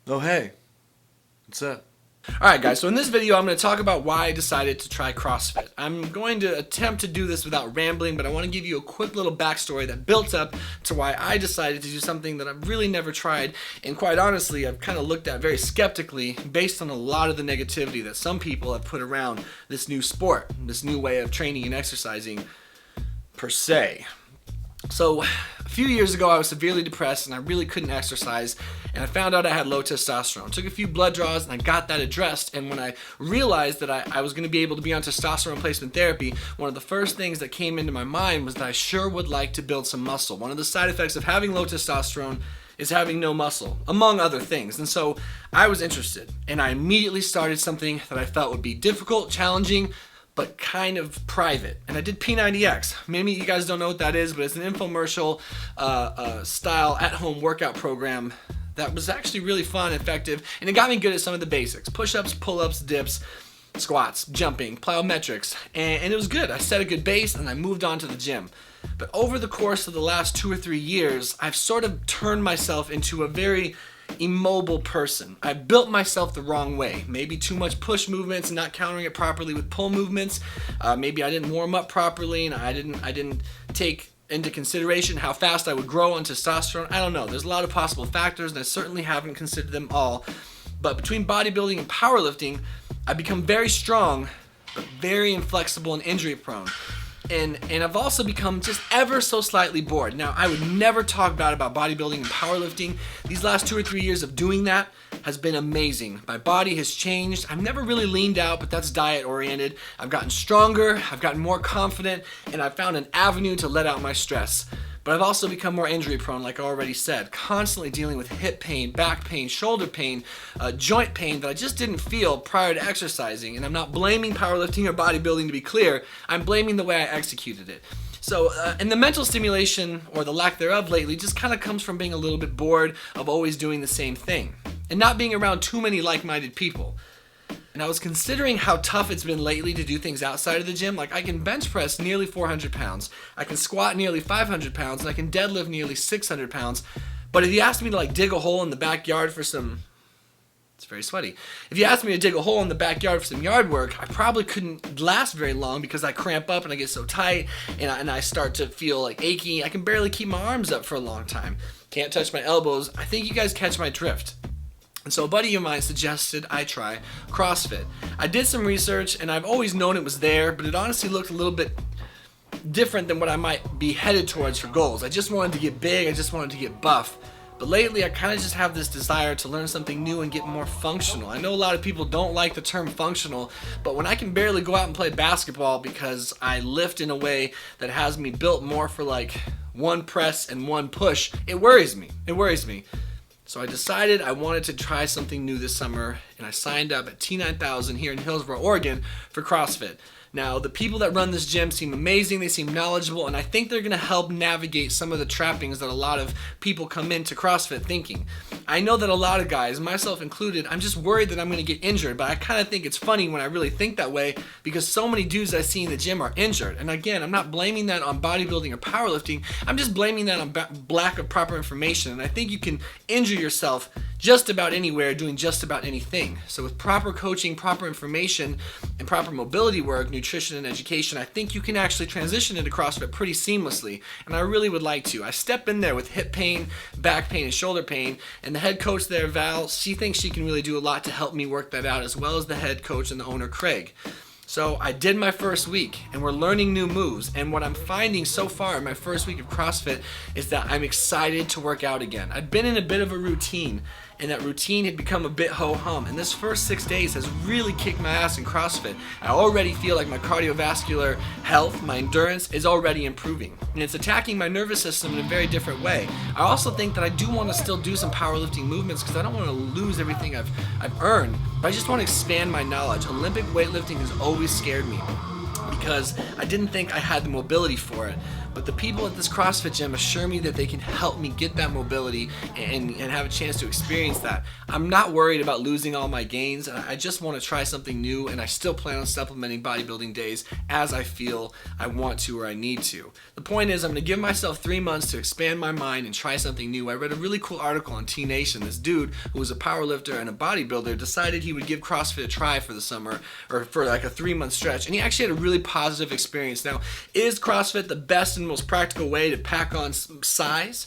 Oh hey, what's up? Alright guys, so in this video I'm going to talk about why I decided to try CrossFit. I'm going to attempt to do this without rambling, but I want to give you a quick little backstory that built up to why I decided to do something that I've really never tried, and quite honestly I've kind of looked at very skeptically based on a lot of the negativity that some people have put around this new sport, this new way of training and exercising per se. So a few years ago I was severely depressed and I really couldn't exercise, and I found out I had low testosterone. Took a few blood draws and I got that addressed, and when I realized that I was going to be able to be on testosterone replacement therapy, one of the first things that came into my mind was that I sure would like to build some muscle. One of the side effects of having low testosterone is having no muscle, among other things. And so I was interested, and I immediately started something that I felt would be difficult, challenging, but kind of private. And I did P90X. Maybe you guys don't know what that is, but it's an infomercial style at-home workout program that was actually really fun, effective, and it got me good at some of the basics. Push-ups, pull-ups, dips, squats, jumping, plyometrics, and it was good. I set a good base and I moved on to the gym. But over the course of the last 2 or 3 years, I've sort of turned myself into a very immobile person. I built myself the wrong way. Maybe too much push movements and not countering it properly with pull movements. Maybe I didn't warm up properly and I didn't take into consideration how fast I would grow on testosterone. I don't know. There's a lot of possible factors and I certainly haven't considered them all. But between bodybuilding and powerlifting, I've become very strong, but very inflexible and injury prone. And I've also become just ever so slightly bored. Now, I would never talk bad about bodybuilding and powerlifting. These last 2 or 3 years of doing that has been amazing. My body has changed. I've never really leaned out, but that's diet oriented. I've gotten stronger, I've gotten more confident, and I've found an avenue to let out my stress. But I've also become more injury prone, like I already said, constantly dealing with hip pain, back pain, shoulder pain, joint pain that I just didn't feel prior to exercising. And I'm not blaming powerlifting or bodybuilding, to be clear. I'm blaming the way I executed it. So, and the mental stimulation, or the lack thereof lately, just kind of comes from being a little bit bored of always doing the same thing and not being around too many like-minded people. And I was considering how tough it's been lately to do things outside of the gym. Like, I can bench press nearly 400 pounds, I can squat nearly 500 pounds, and I can deadlift nearly 600 pounds. But if you asked me to dig a hole in the backyard for some, it's very sweaty. If you asked me to dig a hole in the backyard for some yard work, I probably couldn't last very long because I cramp up and I get so tight and I start to feel like achy. I can barely keep my arms up for a long time. Can't touch my elbows. I think you guys catch my drift. And so a buddy of mine suggested I try CrossFit. I did some research and I've always known it was there, but it honestly looked a little bit different than what I might be headed towards for goals. I just wanted to get big, I just wanted to get buff. But lately I kind of just have this desire to learn something new and get more functional. I know a lot of people don't like the term functional, but when I can barely go out and play basketball because I lift in a way that has me built more for like one press and one push, it worries me. It worries me. So I decided I wanted to try something new this summer, and I signed up at T9000 here in Hillsboro, Oregon for CrossFit. Now, the people that run this gym seem amazing, they seem knowledgeable, and I think they're going to help navigate some of the trappings that a lot of people come into CrossFit thinking. I know that a lot of guys, myself included, I'm just worried that I'm going to get injured, but I kind of think it's funny when I really think that way because so many dudes I see in the gym are injured. And again, I'm not blaming that on bodybuilding or powerlifting, I'm just blaming that on lack of proper information. And I think you can injure yourself just about anywhere doing just about anything. So with proper coaching, proper information, and proper mobility work, nutrition, and education, I think you can actually transition into CrossFit pretty seamlessly, and I really would like to. I step in there with hip pain, back pain, and shoulder pain, and the head coach there, Val, she thinks she can really do a lot to help me work that out, as well as the head coach and the owner, Craig. So I did my first week, and we're learning new moves, and what I'm finding so far in my first week of CrossFit is that I'm excited to work out again. I'd been in a bit of a routine, and that routine had become a bit ho-hum, and this first 6 days has really kicked my ass in CrossFit. I already feel like my cardiovascular health, my endurance, is already improving, and it's attacking my nervous system in a very different way. I also think that I do want to still do some powerlifting movements because I don't want to lose everything I've earned, but I just want to expand my knowledge. Olympic weightlifting has always scared me because I didn't think I had the mobility for it. But the people at this CrossFit gym assure me that they can help me get that mobility and have a chance to experience that. I'm not worried about losing all my gains. I just want to try something new, and I still plan on supplementing bodybuilding days as I feel I want to or I need to. The point is, I'm going to give myself 3 months to expand my mind and try something new. I read a really cool article on T Nation. This dude who was a powerlifter and a bodybuilder decided he would give CrossFit a try for the summer, or for like a 3-month stretch, and he actually had a really positive experience. Now, is CrossFit the best and most practical way to pack on size?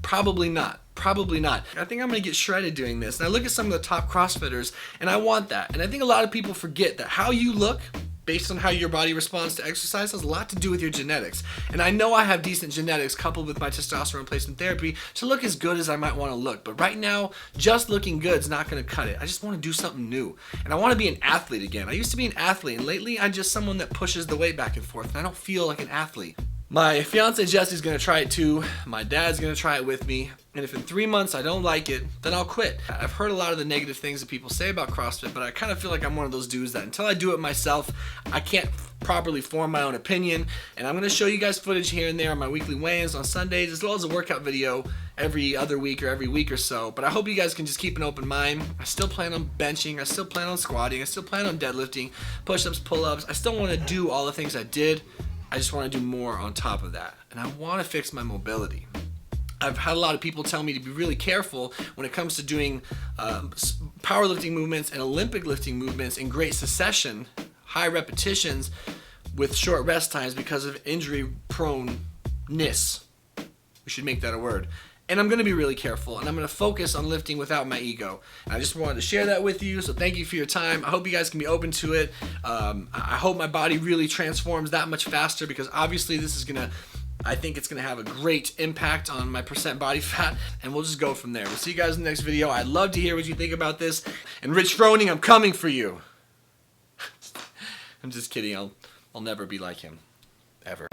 Probably not. Probably not. I think I'm going to get shredded doing this. And I look at some of the top CrossFitters, and I want that. And I think a lot of people forget that how you look based on how your body responds to exercise has a lot to do with your genetics. And I know I have decent genetics coupled with my testosterone replacement therapy to look as good as I might want to look. But right now, just looking good is not going to cut it. I just want to do something new. And I want to be an athlete again. I used to be an athlete, and lately I'm just someone that pushes the weight back and forth, and I don't feel like an athlete. My fiance Jesse's gonna try it too. My dad's gonna try it with me. And if in 3 months I don't like it, then I'll quit. I've heard a lot of the negative things that people say about CrossFit, but I kind of feel like I'm one of those dudes that until I do it myself, I can't properly form my own opinion. And I'm gonna show you guys footage here and there on my weekly weigh-ins on Sundays, as well as a workout video every other week or every week or so. But I hope you guys can just keep an open mind. I still plan on benching, I still plan on squatting, I still plan on deadlifting, push-ups, pull-ups. I still wanna do all the things I did. I just want to do more on top of that. And I want to fix my mobility. I've had a lot of people tell me to be really careful when it comes to doing powerlifting movements and Olympic lifting movements in great succession, high repetitions with short rest times because of injury proneness. We should make that a word. And I'm going to be really careful, and I'm going to focus on lifting without my ego. And I just wanted to share that with you, so thank you for your time. I hope you guys can be open to it. I hope my body really transforms that much faster, because obviously this is going to, I think it's going to have a great impact on my percent body fat, and we'll just go from there. We'll see you guys in the next video. I'd love to hear what you think about this. And Rich Froning, I'm coming for you. I'm just kidding. I'll never be like him. Ever.